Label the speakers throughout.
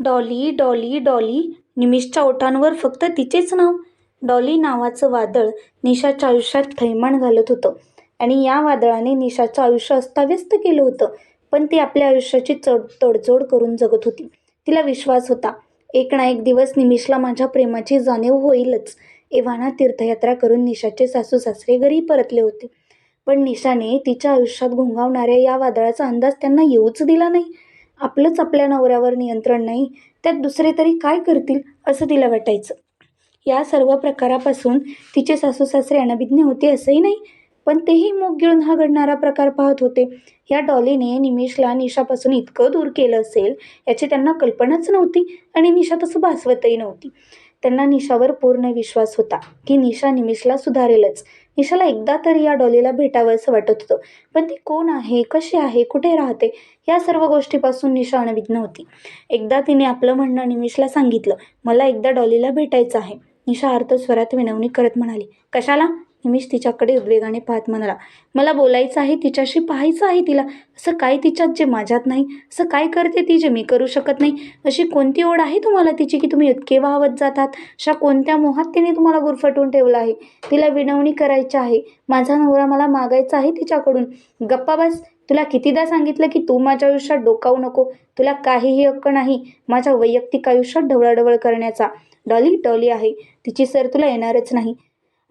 Speaker 1: Dolly, Dolly, Dolly. निमिषच्या ओठांवर फक्त तिचेच नाव. डॉली नावाचं वादळ निशाच्या आयुष्यात थैमान घालत होतं आणि या वादळाने निशाचं आयुष्य अस्ताव्यस्त केलं होतं. पण ती आपल्या आयुष्याची तडजोड करून जगत होती. तिला विश्वास होता, एक ना एक दिवस निमिषला माझ्या प्रेमाची जाणीव होईलच. एव्हाना तीर्थयात्रा करून निशाचे सासू सासरे घरी परतले होते. पण निशाने तिच्या आयुष्यात घोंघावणाऱ्या या वादळाचा अंदाज त्यांना येऊच दिला नाही. आपलंच आपल्या नवऱ्यावर नियंत्रण नाही, त्यात दुसरे तरी काय करतील असं तिला वाटायचं. या सर्व प्रकारापासून तिचे सासू सासरे अनभिज्ञ होते असंही नाही, पण तेही मूग गिळून हा घडणारा प्रकार पाहत होते. या डॉलीने निमिषला निशापासून इतकं दूर केलं असेल याची त्यांना कल्पनाच नव्हती आणि निशा तसं भासवतही नव्हती. त्यांना निशावर पूर्ण विश्वास होता की निशा निमिषला सुधारेलच. निशाला एकदा तरी या डॉलीला भेटावं असं वाटत होतं, पण ती कोण आहे, कशी आहे, कुठे राहते या सर्व गोष्टीपासून निशा अनभिज्ञ होती. एकदा तिने आपलं म्हणणं निमिषला सांगितलं, मला एकदा डॉलीला भेटायचं आहे. निशा अर्ध स्वरात विनवणी करत म्हणाली, कशाला? निमिष तिच्याकडे उद्वेगाने पाहत म्हणाला, मला बोलायचं आहे तिच्याशी, पाहायचं आहे तिला. असं काय तिच्यात जे माझ्यात नाही? असं काय करते ती जे मी करू शकत नाही? अशी कोणती ओढ आहे तुम्हाला तिची की तुम्ही इतके वाहवत जातात? अशा कोणत्या मोहात तिने तुम्हाला गुरफटवून ठेवलं आहे? तिला विनवणी करायची आहे, माझा नवरा मला मागायचा आहे तिच्याकडून. गप्पा बस. तुला कितीदा सांगितलं की तू माझ्या आयुष्यात डोकावू नको. तुला काहीही हक्क नाही माझ्या वैयक्तिक आयुष्यात ढवळाढवळ करण्याचा. डॉली डॉली आहे, तिची सर तुला येणारच नाही.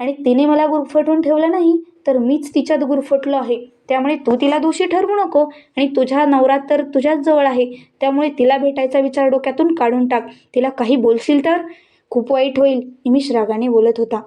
Speaker 1: आणि तिने मला गुरफटवून ठेवलं नाही तर मीच तिच्यात गुरफटलो आहे. त्यामुळे तू तिला दोषी ठरवू नको. आणि तुझा नवरा तर तुझ्याच जवळ आहे, त्यामुळे तिला भेटायचा विचार डोक्यातून काढून टाक. तिला काही बोलशील तर खूप वाईट होईल. निमिष रागाने बोलत होता.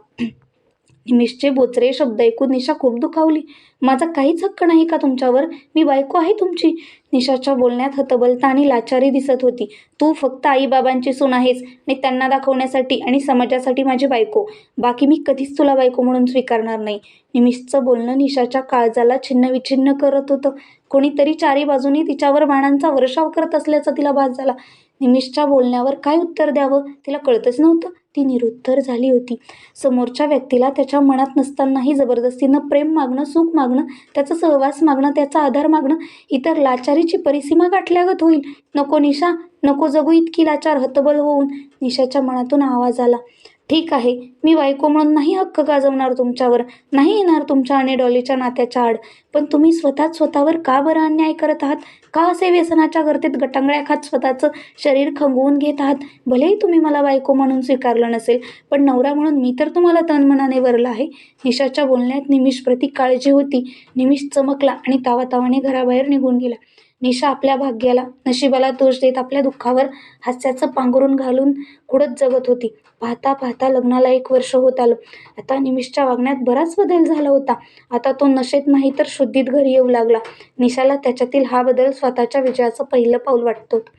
Speaker 1: निमिषचे बोचरे शब्द ऐकून निशा खूप दुखावली. माझा काहीच हक्क नाही का तुमच्यावर? मी बायको आहे तुमची. निशाच्या बोलण्यात हतबलता आणि लाचारी दिसत होती. तू फक्त आईबाबांची सून आहेस आणि त्यांना दाखवण्यासाठी आणि समाजासाठी माझी बायको. बाकी मी कधीच तुला बायको म्हणून स्वीकारणार नाही. निमिषचं बोलणं निशाच्या काळजाला छिन्नविछिन्न करत होतं. कोणीतरी चारी बाजूनी तिच्यावर बाणांचा वर्षाव करत असल्याचा तिला भास झाला. निमिषच्या बोलण्यावर काय उत्तर द्यावं तिला कळतच नव्हतं. ती निरुत्तर झाली होती. समोरच्या व्यक्तीला त्याच्या मनात नसतानाही जबरदस्तीनं प्रेम मागणं, सुख मागणं, त्याचा सहवास मागणं, त्याचा आधार मागणं इतर लाचारीची परिसीमा गाठल्यागत होईल. नको निशा, नको जगू इतकी लाचार. हतबल होऊन निशाच्या मनातून आवाज आला, ठीक आहे, मी बायको म्हणून नाही हक्क गाजवणार तुमच्यावर, नाही येणार तुमच्या आणि डॉलीच्या नात्याच्या आड. पण तुम्ही स्वतःवर का बरं अन्याय करत आहात? का असे व्यसनाच्या गर्दीत गटांगळ्या खात स्वतःचं शरीर खंगवून घेत आहात? भलेही तुम्ही मला बायको म्हणून स्वीकारलं नसेल, पण नवरा म्हणून मी तर तुम्हाला तनमनाने वरला आहे. निशाच्या बोलण्यात निमिषप्रती काळजी होती. निमिष चमकला आणि तावातावाने घराबाहेर निघून गेला. निशा आपल्या भाग्याला, नशिबाला दोष देत आपल्या दुःखावर हास्याचं पांघरून घालून कुडत जगत होती. पाहता पाहता लग्नाला 1 वर्ष होत आलं. आता निमिषच्या वागण्यात बराच बदल झाला होता. आता तो नशेत नाही तर शुद्धीत घरी येऊ लागला. निशाला त्याच्यातील हा बदल स्वतःच्या विजयाचं पहिलं पाऊल वाटत होतं.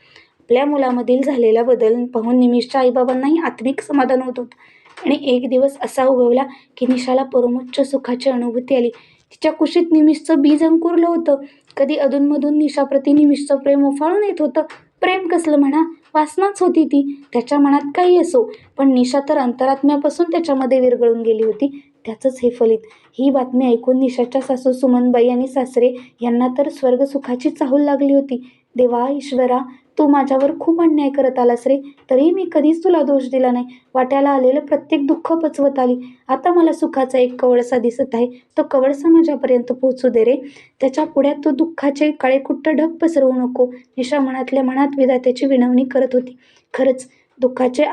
Speaker 1: आपल्या मुलामधील झालेला बदल पाहून निमिषच्या आईबाबांनाही आत्मिक समाधान होत होतं. आणि एक दिवस असा उगवला की निशाला परमोच्च सुखाची अनुभूती आली. तिच्या कुशीत निमिषचं बीज अंकुरलं होतं. कधी अधूनमधून निशाप्रती निमिषचं प्रेम उफाळून येत होतं. प्रेम कसलं म्हणा, वासनाच होती ती. त्याच्या मनात काही असो, पण निशा तर अंतरात्म्यापासून त्याच्यामध्ये विरघळून गेली होती. त्याचंच हे फलित. ही बातमी ऐकून निशाच्या सासू सुमनबाई आणि सासरे यांना तर स्वर्गसुखाची चाहूल लागली होती. देवा, ईश्वरा, तू माझ्यावर खूप अन्याय करत आलास रे, तरीही मी कधीच तुला दोष दिला नाही. वाट्याला आलेलं प्रत्येक दुःख पचवत आली. आता मला सुखाचा एक कवळसा दिसत आहे, तो कवळसा माझ्यापर्यंत पोहोचू दे रे. त्याच्या पुढ्यात तू दुःखाचे काळेकुट्ट ढग पसरवू नको. निशा मनातल्या मनात विधात्याची विनवणी करत होती. खरंच दुःखाचे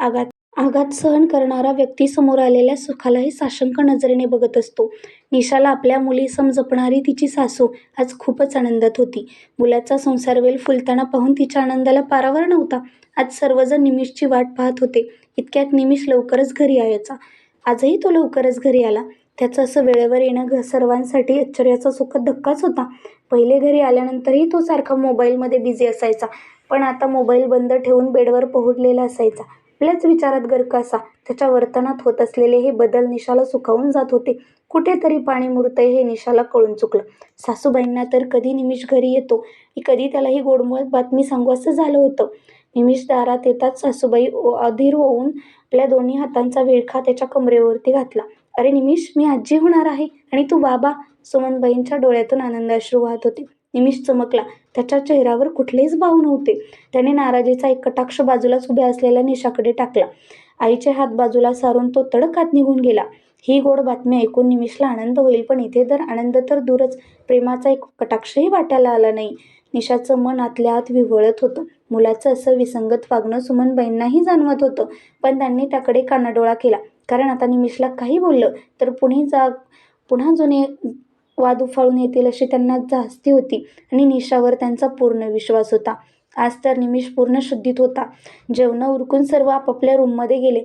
Speaker 1: आघात सहन करणारा व्यक्ती समोर आलेल्या सुखालाही साशंक नजरेने बघत असतो. निशाला आपल्या मुलीसम जपणारी तिची सासू आज खूपच आनंदात होती. मुलाचा संसारवेल फुलताना पाहून तिच्या आनंदाला पारावर नव्हता. आज सर्वजण निमिषची वाट पाहत होते. इतक्यात निमिष लवकरच घरी यायचा. आजही तो लवकरच घरी आला. त्याचं असं वेळेवर येणं आपल्यासाठी आश्चर्याचा सुखद धक्काच होता. पहिले घरी आल्यानंतरही तो सारखा मोबाईलमध्ये बिझी असायचा, पण आता मोबाईल बंद ठेवून बेडवर पहुडलेला असायचा. आपल्याच विचारात गर्क असा. त्याच्या वर्तनात होत असलेले हे बदल निशाला सुखावून जात होते. कुठेतरी पाणी मुरतंय हे निशाला कळून चुकलं. सासूबाईंना तर कधी निमिष घरी येतो कधी त्याला ही गोडमोळ बातमी सांगू असं झालं होतं. निमिष दारात येताच सासूबाई अधीर होऊन आपल्या दोन्ही हातांचा विळखा त्याच्या कमरेवरती घातला. अरे निमिष, मी आजी होणार आहे आणि तू बाबा. सुमनबाईंच्या डोळ्यातून आनंदाश्रू वाहत होते. निमिष चमकला. त्याच्या चेहऱ्यावर कुठलेच भाव नव्हते. त्याने नाराजीचा एक कटाक्ष बाजूलाच उभ्या असलेल्या निशाकडे टाकला. आईचे हात बाजूला सारून तो तडक आत निघून गेला. ही गोड बातमी ऐकून निमिषला आनंद होईल, पण इथे तर आनंद तर दूरच, प्रेमाचा एक कटाक्षही वाट्याला आला नाही. निशाचं मन आतल्या आत विव्हळत होतं. मुलाचं असं विसंगत वागणं सुमनबाईंनाही जाणवत होतं, पण त्यांनी त्याकडे कानाडोळा केला. कारण आता निमिषला काही बोललं तर पुन्हा जुने वाद उफाळून येतील अशी त्यांना जास्ती होती आणि निशावर त्यांचा पूर्ण विश्वास होता. आज तर निमिष पूर्ण शुद्धीत होता. जेवणं उरकून सर्व आपापल्या रूममध्ये गेले.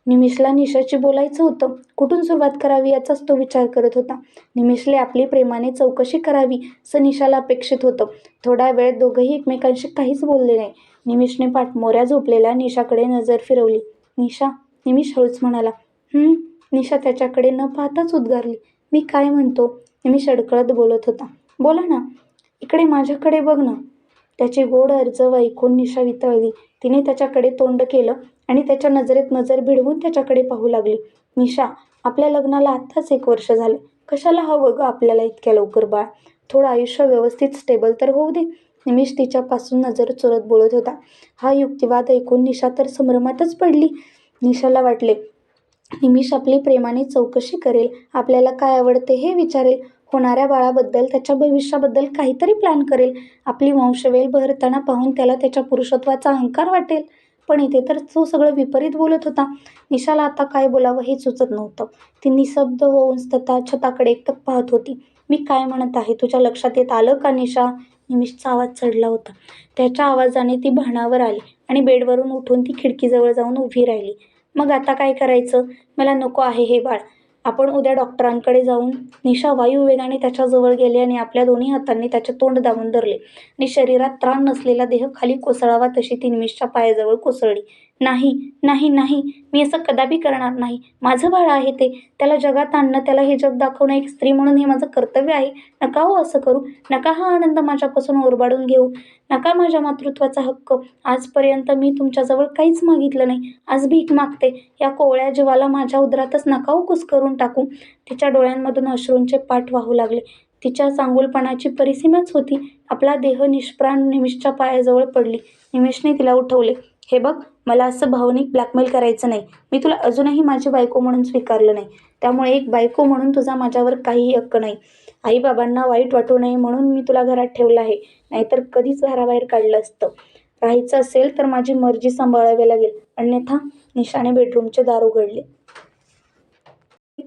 Speaker 1: निमिषला निशाशी बोलायचं होतं. कुठून सुरुवात करावी याचाच तो विचार करत होता. निमिषले आपली प्रेमाने चौकशी करावी असं निशाला अपेक्षित होतं. थोडा वेळ दोघंही एकमेकांशी काहीच बोलले नाही. निमिषने पाठमोऱ्या झोपलेल्या निशाकडे नजर फिरवली. निशा, निमिष हळूच म्हणाला. निशा त्याच्याकडे न पाहताच उद्गारली. मी काय म्हणतो? निमिष अडकळत बोलत होता. बोला ना, इकडे माझ्याकडे बघ ना. त्याची गोड अर्जव ऐकून निशा वितळली. तिने त्याच्याकडे तोंड केलं आणि त्याच्या नजरेत नजर भिडवून त्याच्याकडे पाहू लागली. निशा, आपल्या लग्नाला आत्ताच 1 वर्ष झाले. कशाला हवं गं आपल्याला इतक्या लवकर बाळ? थोडं आयुष्य व्यवस्थित स्टेबल तर होऊ दे. निमिष तिच्यापासून नजर चोरत बोलत होता. हा युक्तिवाद ऐकून निशा तर संभ्रमातच पडली. निशाला वाटले, निमिष आपली प्रेमाने चौकशी करेल, आपल्याला काय आवडते हे विचारेल, होणाऱ्या बाळाबद्दल, त्याच्या भविष्याबद्दल काहीतरी प्लॅन करेल. आपली वंशवेल बहरताना पाहून त्याला त्याच्या पुरुषत्वाचा अहंकार वाटेल. पण इथे तर तो सगळं विपरीत बोलत होता. निशाला आता काय बोलावं हे सुचत नव्हतं. ती निशब्द होऊन छताकडे एकटक पाहत होती. मी काय म्हणत आहे तुझ्या लक्षात येत आलं का निशा? निमिषचा आवाज चढला होता. त्याच्या आवाजाने ती भानावर आली आणि बेडवरून उठून ती खिडकीजवळ जाऊन उभी राहिली. मग आता काय करायचं? मला नको आहे हे बाळ. आपण उद्या डॉक्टरांकडे जाऊन. निशा वायुवेगाने त्याच्याजवळ गेली आणि आपल्या दोन्ही हातांनी त्याचे तोंड दाबून धरले आणि शरीरात त्राण नसलेला देह खाली कोसळावा तशी ती निमिषच्या पायाजवळ कोसळली. नाही, नाही, नाही, मी असं कदापि करणार नाही. माझं बाळ आहे ते. त्याला जगात आणणं, त्याला हे जग दाखवणं एक स्त्री म्हणून हे माझं कर्तव्य आहे. नका हो असं करू. नका हा आनंद माझ्यापासून ओरबाडून घेऊ. नका माझ्या मातृत्वाचा हक्क. आजपर्यंत मी तुमच्याजवळ काहीच मागितलं नाही. आज भीक मागते. या कोवळ्या जीवाला माझ्या उदरातच नका हो कुस्करून टाकू. तिच्या डोळ्यांमधून अश्रूंचे पाट वाहू लागले. तिच्या चांगुलपणाची परिसीमाच होती. आपला देह निष्प्राण निमिषच्या पायाजवळ पडली. निमिषने तिला उठवले. हे बघ, मला असं भावनिक ब्लॅकमेल करायचं नाही. मी तुला अजूनही माझी बायको म्हणून स्वीकारलं नाही. त्यामुळे एक बायको म्हणून तुझा माझ्यावर काहीही हक्क नाही. आईबाबांना वाईट वाटू नये म्हणून मी तुला घरात ठेवलं आहे. नाहीतर कधीच घराबाहेर काढलं असतं. राहायचं असेल तर माझी मर्जी सांभाळावी लागेल, अन्यथा. निशाने बेडरूमचे दार उघडले.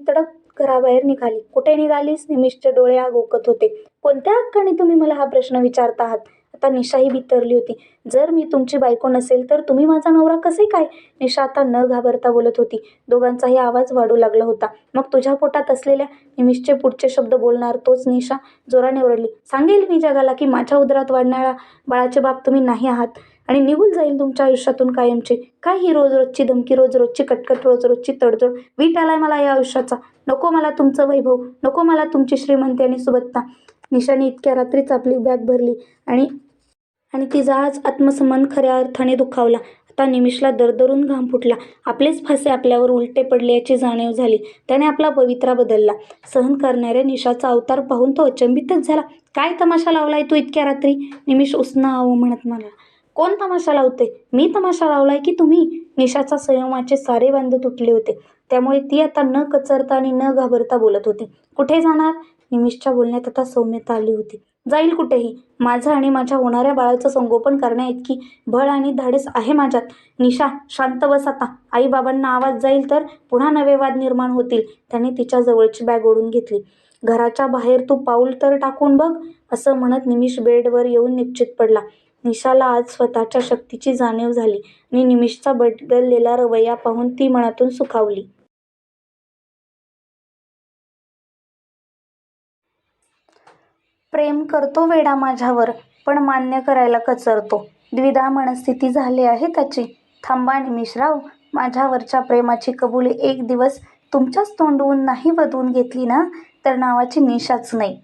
Speaker 1: तडक घराबाहेर निघाली. कुठे निघालीस? निमिषचे डोळे आग ओकत होते. कोणत्या हक्काने तुम्ही मला हा प्रश्न विचारता आहात? आता निशाही बिथरली होती. जर मी तुमची बायको नसेल तर तुम्ही माझा नवरा कसे काय? निशा आता न घाबरता बोलत होती. दोघांचाही आवाज वाढू लागला होता. मग तुझ्या पोटात असलेल्या निमिषचे पुढचे शब्द बोलणार तोच निशा जोराने ओरडली. सांगेल मी जगाला की माझ्या उदरात वाढणाऱ्या बाळाचे बाप तुम्ही नाही आहात आणि निघून जाईल तुमच्या आयुष्यातून कायमचे. काय ही रोज रोजची धमकी, रोज रोजची कटकट, रोज रोजची तडजोड? वीट आलाय मला या आयुष्याचा. नको मला तुमचं वैभव, नको मला तुमची श्रीमंती आणि सुबत्ता. निशाने इतक्या रात्रीच आपली बॅग भरली आणि तिचा आज आत्मसन्मान खऱ्या अर्थाने दुखावला. आता निमिषला दरदरून घाम फुटला. आपलेच फासे आपल्यावर उलटे पडले याची जाणीव झाली. त्याने आपला पवित्रा बदलला. सहन करणाऱ्या निशाचा अवतार पाहून तो अचंबितच झाला. काय तमाशा लावलाय तू इतक्या रात्री? निमिष उसनावं म्हणत मला. कोण तमाशा लावते? मी तमाशा लावलाय की तुम्ही? निशाच्या संयमाचे सारे बांध तुटले होते. त्यामुळे ती आता न कचरता आणि न घाबरता बोलत होती. कुठे जाणार? निमिषच्या बोलण्यात आता सौम्यता आली होती. जाईल कुठेही. माझं आणि माझ्या होणाऱ्या बाळाचं संगोपन करण्याइतकी बळ आणि धाडस आहे माझ्यात. निशा, शांत बस आता. आईबाबांना आवाज जाईल तर पुन्हा नवे वाद निर्माण होतील. त्याने तिच्या जवळची बॅग ओढून घेतली. घराच्या बाहेर तू पाऊल तर टाकून बघ, असं म्हणत निमिष बेडवर येऊन निश्चित पडला. निशाला आज स्वतःच्या शक्तीची जाणीव झाली आणि निमिषचा बदललेला रवैया पाहून ती मनातून सुखावली. प्रेम करतो वेडा माझ्यावर, पण मान्य करायला कचरतो. द्विधा मनस्थिती झाली आहे त्याची. थांबा निमिषराव, माझ्यावरच्या प्रेमाची कबुली एक दिवस तुमच्याच तोंडून नाही वदवून घेतली ना तर नावाची निशाच नाही.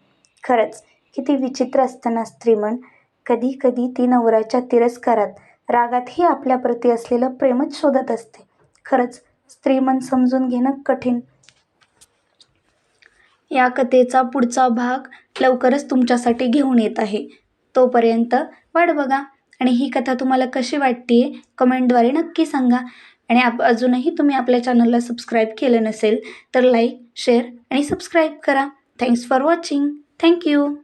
Speaker 1: खरंच किती विचित्र असतं ना स्त्रीमन. कधी कधी ती नवऱ्याच्या तिरस्कारात, रागातही आपल्याप्रती असलेलं प्रेमच शोधत असते. खरंच स्त्रीमन समजून घेणं कठीण. या कथेचा पुढचा भाग लवकरच तुमच्यासाठी घेऊन येत आहे. तोपर्यंत वाट बघा. आणि ही कथा तुम्हाला कशी वाटते कमेंटद्वारे नक्की सांगा. आणि अजूनही तुम्ही आपल्या चॅनलला सबस्क्राईब केलं नसेल तर लाईक, शेअर आणि सबस्क्राईब करा. Thanks for watching. थँक्यू.